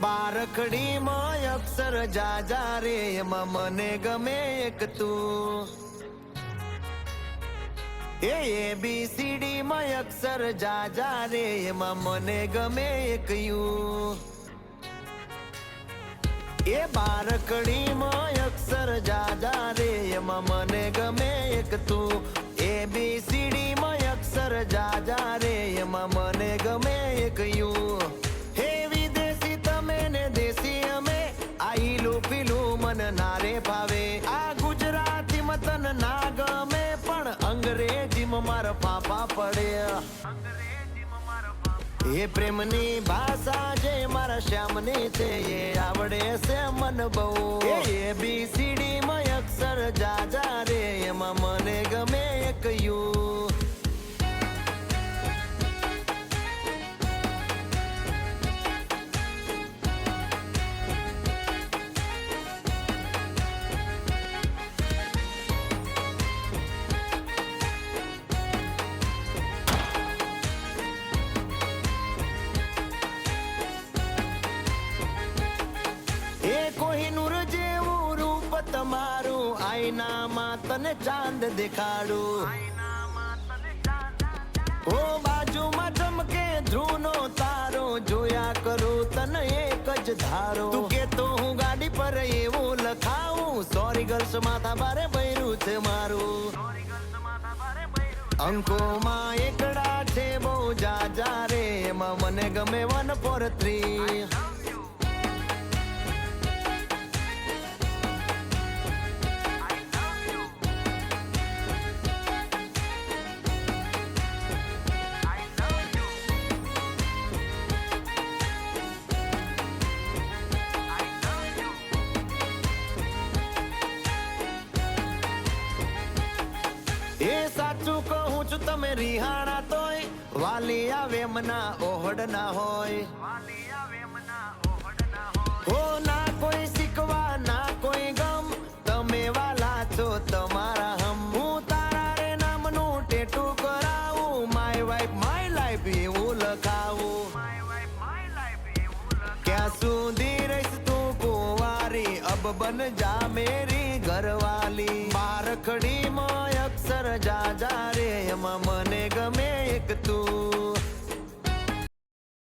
બારખડીમાં અક્ષર જાજા રે એમાં મને ગમે એક તું ABCD માં અક્ષર જાજા રે એમાં મને ગમે એક યુ બારખડીમાં અક્ષર જાજા રે એમાં મને ગમે એક તું ABCD માં અક્ષર જાજા રે એમાં મને ગમે એક યુ મન નારે ભાવે આ ગુજરાતી મતન ના ગમે પણ અંગ્રેજીમાં મારા પાપા પડે એ પ્રેમની ભાષા જે મારા શ્યામની છે એ આવડે છે મન બહુ ABCD માં અક્ષર જાજા રે એમાં મને ગમે એક યુ કોહિનૂર જેવું રૂપ તમારું આઈનામાં તને ચાંદ દેખાડું ઓ બાજુમાં ચમકે ધ્રુવનો તારો જોયા કરું તને એક જ ધારો તું કે તો હું ગાડી પર એવું લખાવું સોરી ગર્લ્સ માથા ભારે બૈરું છે મારું અંકોમાં એકડા છે બહુ જાજા રે એમાં મને ગમે 1 4 3 સાચું કહું છું તમે રિહાણા તોય વાલી આવે મના ઓહડ ના હોય હો ના કોઈ શીખવા ના કોઈ ગમ તમે વાલા છો તમારા હમ હું તારા રે નામનું ટેટુ કરાવું માય વાઇફ માય લાઈફ એવું લખાવું ક્યાં સુધી રહીશ તું કુંવારી અબ બન જા મેરી ઘરવાલી બારખડીમાં અક્ષર જાજા રે એમાં